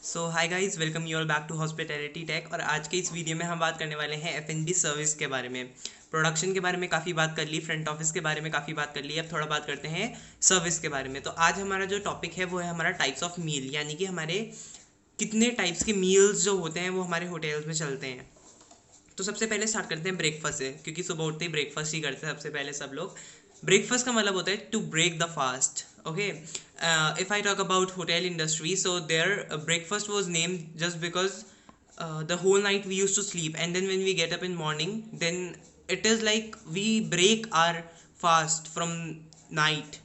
So hi guys, welcome you all back to hospitality tech. और आज के इस वीडियो में हम बात करने वाले हैं F&B सर्विस के बारे में। प्रोडक्शन के बारे में काफ़ी बात कर ली, फ्रंट ऑफिस के बारे में काफ़ी बात कर ली, अब थोड़ा बात करते हैं सर्विस के बारे में। तो आज हमारा जो टॉपिक है वो है हमारा टाइप्स ऑफ मील, यानी कि हमारे कितने टाइप्स के मील्स जो होते हैं वो हमारे होटल्स में चलते हैं। तो सबसे पहले स्टार्ट करते हैं ब्रेकफास्ट से, क्योंकि सुबह उठते ही ब्रेकफास्ट ही करते हैं सबसे पहले सब लोग। ब्रेकफास्ट का मतलब होता है to break the fast. Okay, if I talk about hotel industry, so there breakfast was named just because the whole night we used to sleep, and then when we get up in morning, then it is like we break our fast from night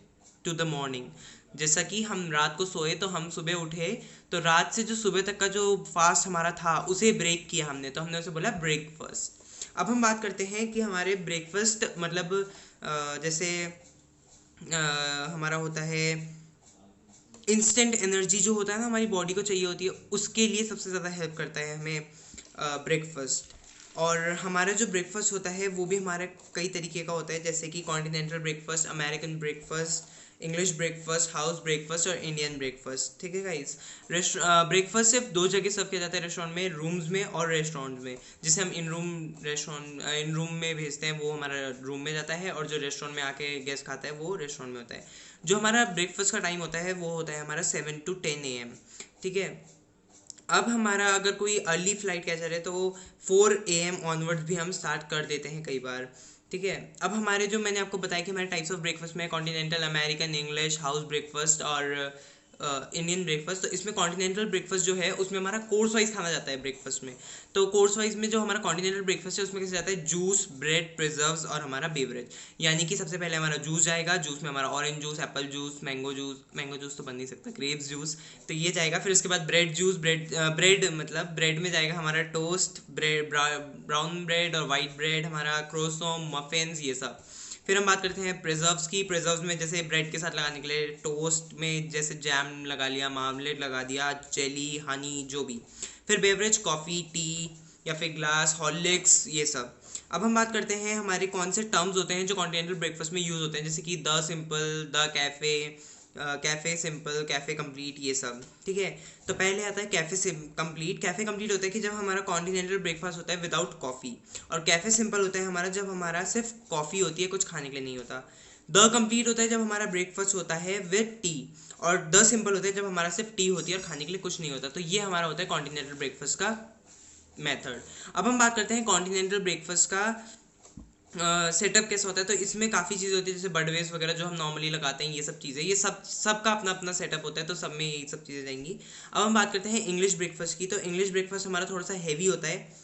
to the morning. जैसा कि हम रात को सोए तो हम सुबह उठे, तो रात से जो सुबह तक का जो फास्ट हमारा था उसे ब्रेक किया हमने, तो हमने उसे बोला ब्रेकफास्ट। अब हम बात करते हैं कि हमारे ब्रेकफास्ट मतलब जैसे हमारा होता है इंस्टेंट एनर्जी जो होता है ना, हमारी बॉडी को चाहिए होती है, उसके लिए सबसे ज़्यादा हेल्प करता है हमें ब्रेकफास्ट। और हमारा जो ब्रेकफास्ट होता है वो भी हमारा कई तरीके का होता है, जैसे कि continental breakfast, American breakfast, English breakfast, house breakfast और इंडियन ब्रेकफास्ट। ठीक है गाइस, ब्रेकफास्ट सिर्फ दो जगह सर्व किया जाता है रेस्टोरेंट में, रूम्स में और रेस्टोरेंट में। जिसे हम इन रूम में भेजते हैं वो हमारा रूम में जाता है, और जो रेस्टोरेंट में आके गेस्ट खाता है वो रेस्टोरेंट में होता है। जो हमारा ब्रेकफास्ट का टाइम होता है वो होता है हमारा 7 to 10 AM। ठीक है, अब हमारा अगर कोई अर्ली फ्लाइट कैचर है तो 4 AM ऑनवर्ड्स भी हम स्टार्ट कर देते हैं कई बार। ठीक है, अब हमारे जो मैंने आपको बताया कि हमारे टाइप्स ऑफ ब्रेकफास्ट में continental, American, English, house breakfast और इंडियन ब्रेकफास्ट। तो इसमें कॉन्टिनेंटल ब्रेकफास्ट जो है उसमें हमारा कोर्स वाइज खाना जाता है ब्रेकफास्ट में। तो कोर्स वाइज में जो हमारा कॉन्टिनेंटल ब्रेकफास्ट है उसमें कैसे जाता है, जूस, ब्रेड, प्रिजर्व्स और हमारा बेवरेज। यानी कि सबसे पहले हमारा जूस जाएगा, जूस में हमारा orange juice, Apple juice, mango juice तो बन नहीं सकता, ग्रेप्स जूस, तो ये जाएगा। फिर उसके बाद ब्रेड जूस, ब्रेड मतलब ब्रेड में जाएगा हमारा टोस्ट, ब्रेड, ब्राउन ब्रेड और वाइट ब्रेड, हमारा क्रोसो, मफिन्स, ये सब। फिर हम बात करते हैं प्रिजर्व्स की। प्रिजर्व्स में जैसे ब्रेड के साथ लगाने के लिए टोस्ट में जैसे जैम लगा लिया, मार्मलेट लगा दिया, जेली, हनी, जो भी। फिर बेवरेज, कॉफ़ी, टी या फिर ग्लास, हॉर्लिक्स, ये सब। अब हम बात करते हैं हमारे कौन से टर्म्स होते हैं जो कॉन्टिनेंटल ब्रेकफास्ट में यूज़ होते हैं, जैसे कि the simple, the cafe, cafe simple, cafe complete, ये सब। ठीक है, तो पहले आता है कैफ़े कंप्लीट। कैफ़े कंप्लीट होता है कि जब हमारा कॉन्टिनेंटल ब्रेकफास्ट होता है विदाउट कॉफ़ी, और कैफ़े सिंपल होता है हमारा जब हमारा सिर्फ कॉफ़ी होती है, कुछ खाने के लिए नहीं होता। द कंप्लीट होता है जब हमारा ब्रेकफास्ट होता है विद टी, और द सिंपल होता है जब हमारा सिर्फ टी होती है और खाने के लिए कुछ नहीं होता। तो ये हमारा होता है कॉन्टिनेंटल ब्रेकफास्ट का मेथड। अब हम बात करते हैं कॉन्टिनेंटल ब्रेकफास्ट का सेटअप कैसा होता है। तो इसमें काफ़ी चीज़ें होती है, जैसे बडवेज वगैरह जो हम नॉर्मली लगाते हैं, ये सब चीज़ें, ये सबका अपना अपना सेटअप होता है, तो सब में यही सब चीज़ें जाएंगी। अब हम बात करते हैं इंग्लिश ब्रेकफास्ट की। तो इंग्लिश ब्रेकफास्ट हमारा थोड़ा सा हैवी होता है।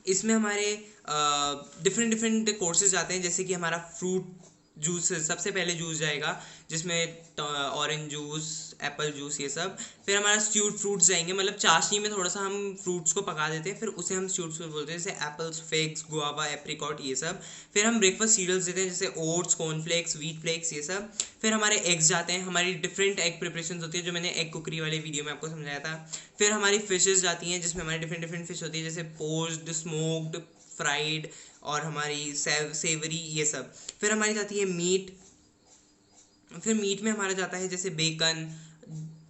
इसमें हमारे डिफरेंट डिफरेंट कोर्सेज आते हैं, जैसे कि हमारा फ्रूट जूस, सबसे पहले जूस जाएगा जिसमें ऑरेंज जूस, एप्पल जूस, ये सब। फिर हमारा स्ट्यूड फ्रूट्स जाएंगे, मतलब चाशनी में थोड़ा सा हम फ्रूट्स को पका देते हैं, फिर उसे हम स्ट्यूड फ्रूट बोलते हैं, जैसे एप्पल्स, फिग्स, गुआवा, एप्रिकॉट, ये सब। फिर हम ब्रेकफास्ट सीरियल्स देते हैं, जैसे ओट्स, कॉर्नफ्लेक्स, व्हीट फ्लेक्स, ये सब। फिर हमारे एग्स जाते हैं, हमारी डिफरेंट एग प्रिपरेशन होती है जो मैंने एग कुकरी वाले वीडियो में आपको समझाया था। फिर हमारी फिशेज जाती हैं जिसमें हमारी डिफरेंट डिफरेंट फिश होती है, जैसे पोच्ड, स्मोक्ड, फ्राइड और हमारी सेवरी, ये सब। फिर हमारी जाती है मीट। फिर मीट में हमारा जाता है जैसे बेकन।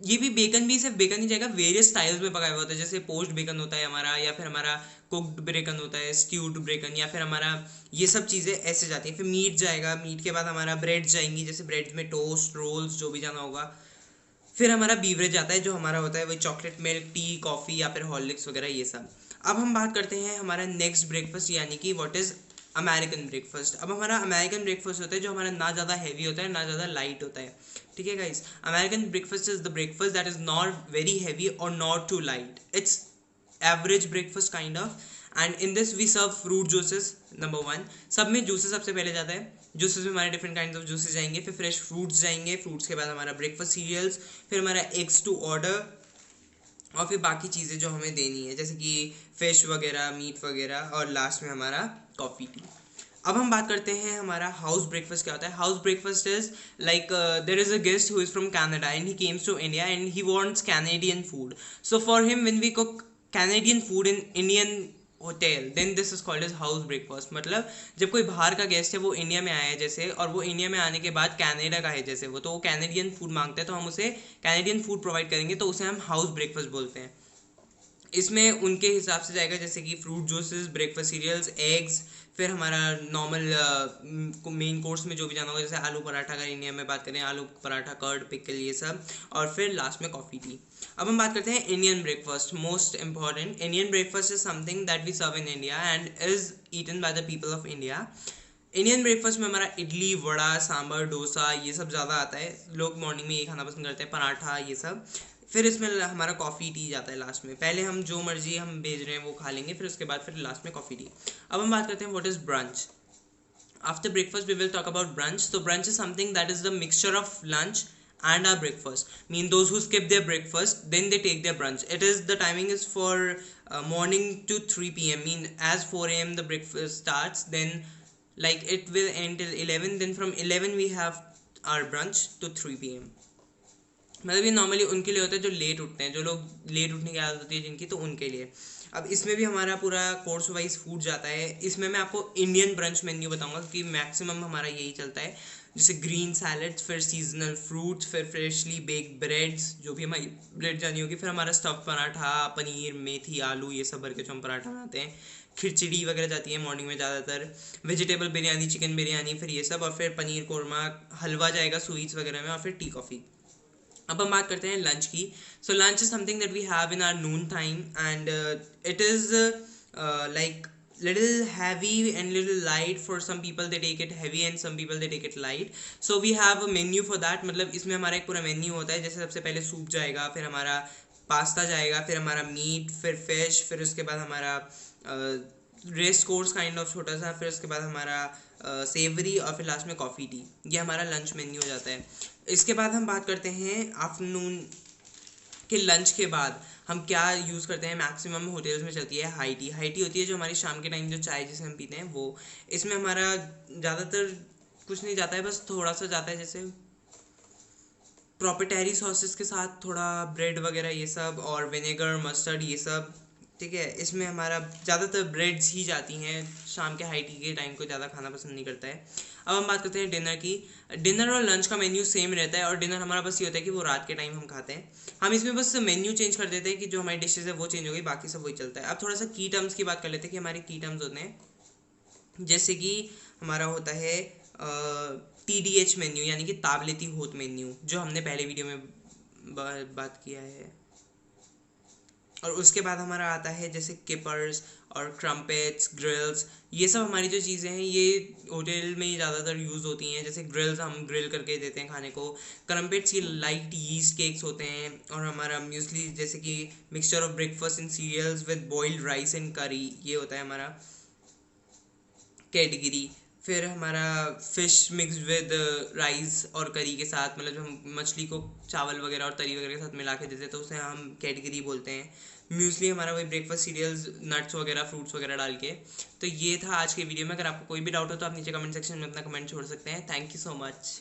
ये भी बेकन भी सिर्फ बेकन ही जाएगा, वेरियस स्टाइल्स में पकाया हुआ होता है, जैसे पोच्ड बेकन होता है हमारा, या फिर हमारा कुक्ड बेकन होता है, स्ट्यूड बेकन, या फिर हमारा ये सब चीज़ें ऐसे जाती हैं। फिर मीट जाएगा, मीट के बाद हमारा ब्रेड जाएंगी, जैसे ब्रेड में टोस्ट, रोल्स, जो भी जाना होगा। फिर हमारा बीवरेज आता है जो हमारा होता है वही चॉकलेट मिल्क, टी, कॉफ़ी या फिर हॉर्लिक्स वगैरह, ये सब। अब हम बात करते हैं हमारा नेक्स्ट ब्रेकफास्ट, यानी कि व्हाट इज़ अमेरिकन ब्रेकफास्ट। अब हमारा अमेरिकन ब्रेकफास्ट होता है जो हमारा ना ज़्यादा हैवी होता है ना ज़्यादा लाइट होता है। ठीक है guys, American breakfast is the breakfast that is not very heavy और not too light, it's average breakfast kind of. And in this we serve fruit juices. Number 1, सब में जूसेस सबसे पहले जाता है। जूसेस में हमारे डिफरेंट काइंड ऑफ जूसेस जाएंगे, फिर फ्रेश फ्रूट्स जाएंगे, फ्रूट्स के बाद हमारा ब्रेकफास्ट सीरियल्स, फिर हमारा एग्स टू ऑर्डर, और फिर बाकी चीज़ें जो हमें देनी है, जैसे कि फिश वगैरह, मीट वगैरह, और लास्ट में हमारा कॉफ़ी, टी। अब हम बात करते हैं हमारा हाउस ब्रेकफास्ट क्या होता है। House breakfast is like there is a guest who is from Canada and he comes to India and he wants Canadian food. So for him when we cook Canadian food in Indian hotel, then this is called as house breakfast. मतलब जब कोई बाहर का guest है, वो India में आया है जैसे, और वो इंडिया में आने के बाद कनाडा का है जैसे, वो कैनेडियन फूड मांगता है, तो हम उसे कैनेडियन फूड प्रोवाइड करेंगे, तो उसे हम हाउस ब्रेकफास्ट बोलते हैं। इसमें उनके हिसाब से जाएगा, जैसे कि fruit juices, breakfast cereals, eggs, फिर हमारा नॉर्मल मेन कोर्स में जो भी जाना होगा, जैसे आलू पराठा का इंडिया में बात करें, आलू पराठा, कर्ड, पिकल, ये सब, और फिर लास्ट में कॉफ़ी टी। अब हम बात करते हैं Indian breakfast, most important. Indian breakfast is something that we serve in India and is eaten by the people of India. Indian breakfast में हमारा इडली, वड़ा, सांभर, डोसा, ये सब ज़्यादा आता है। लोग मॉर्निंग में ये खाना पसंद करते हैं, पराठा, ये सब। फिर इसमें हमारा कॉफ़ी टी जाता है लास्ट में। पहले हम जो मर्जी हम भेज रहे हैं वो खा लेंगे, फिर उसके बाद फिर लास्ट में कॉफ़ी टी। अब हम बात करते हैं what is brunch. After breakfast we will talk about brunch. So brunch is something that is the mixture of lunch and our breakfast. Mean those who skip their breakfast, then they take their brunch. It is, the timing is for morning to 3 p.m. Mean as 4 a.m. the breakfast starts, then like it will end till 11, then from 11 we have our brunch to 3 p.m. मतलब ये normally उनके लिए होता है जो late उठते हैं, जो लोग लेट उठने की आदत होती है जिनकी, तो उनके लिए। अब इसमें भी हमारा पूरा कोर्स वाइज फूड जाता है। इसमें मैं आपको इंडियन ब्रंच मेन्यू बताऊंगा, क्योंकि मैक्सिमम हमारा यही चलता है, जैसे ग्रीन सैलड्स, फिर सीजनल फ्रूट्स, फिर फ्रेशली बेक्ड ब्रेड्स, जो भी हमारी ब्रेड जानी होगी, फिर हमारा स्टफ पराठा, पनीर, मेथी, आलू, ये सब भर के जो हम पराठा बनाते हैं, खिचड़ी वगैरह जाती है मॉर्निंग में ज़्यादातर, वेजिटेबल बिरयानी, चिकन बिरयानी, फिर ये सब, और फिर पनीर कोरमा, हलवा जाएगा स्वीट्स वगैरह में, और फिर टी कॉफ़ी। अब हम बात करते हैं लंच की। So lunch is something that we have in our noon time and it is like little heavy and little light. For some people they take it heavy and some people they take it light. So we have a menu for that. मतलब इसमें हमारा एक पूरा menu होता है, जैसे सबसे पहले सूप जाएगा, फिर हमारा पास्ता जाएगा, फिर हमारा मीट, फिर फिश, फिर उसके बाद हमारा रेस्ट कोर्स काइंड ऑफ छोटा सा, फिर उसके बाद हमारा सेवरी, और फिर लास्ट में कॉफ़ी टी। ये हमारा लंच मेन्यू हो जाता है। इसके बाद हम बात करते हैं आफ्टरनून के लंच के बाद हम क्या यूज़ करते हैं। मैक्सिमम होटल्स में चलती है हाई टी। हाई टी होती है जो हमारी शाम के टाइम जो चाय जिसे हम पीते हैं वो। इसमें हमारा ज़्यादातर कुछ नहीं जाता है, बस थोड़ा सा जाता है, जैसे प्रॉपर्टरी सॉसेस के साथ थोड़ा ब्रेड वगैरह ये सब, और विनेगर, मस्टर्ड, ये सब, ठीक है। इसमें हमारा ज़्यादातर ब्रेड्स ही जाती हैं, शाम के हाई टी के टाइम को ज़्यादा खाना पसंद नहीं करता है। अब हम बात करते हैं डिनर की। डिनर और लंच का मेन्यू सेम रहता है, और डिनर हमारा बस ये होता है कि वो रात के टाइम हम खाते हैं। हम इसमें बस मेन्यू चेंज कर देते हैं कि जो हमारी डिशेज है वो चेंज हो गई, बाकी सब वही चलता है। अब थोड़ा सा की टर्म्स की बात कर लेते हैं कि हमारे की टर्म्स होते हैं, जैसे कि हमारा होता है TDH मेन्यू, यानी कि ताबलेती होत मेन्यू, जो हमने पहले वीडियो में बात किया है। और उसके बाद हमारा आता है जैसे किपर्स और क्रम्पेट्स, ग्रिल्स, ये सब हमारी जो चीज़ें हैं ये होटल में ही ज़्यादातर यूज़ होती हैं। जैसे ग्रिल्स हम ग्रिल करके देते हैं खाने को। क्रम्पेट्स ये लाइट यीस्ट केक्स होते हैं। और हमारा म्यूसली जैसे कि mixture of breakfast and cereals with boiled rice and curry, ये होता है हमारा कैटेगरी। फिर हमारा फ़िश मिक्स विद राइस और करी के साथ, मतलब जो हम मछली को चावल वगैरह और तरी वगैरह के साथ मिला के देते हैं, तो उसे हम कैटेगरी बोलते हैं। म्यूसली हमारा वही ब्रेकफास्ट सीरियल्स, नट्स वगैरह, फ्रूट्स वगैरह डाल के। तो ये था आज के वीडियो में। अगर आपको कोई भी डाउट हो तो आप नीचे कमेंट सेक्शन में अपना कमेंट छोड़ सकते हैं। Thank you so much.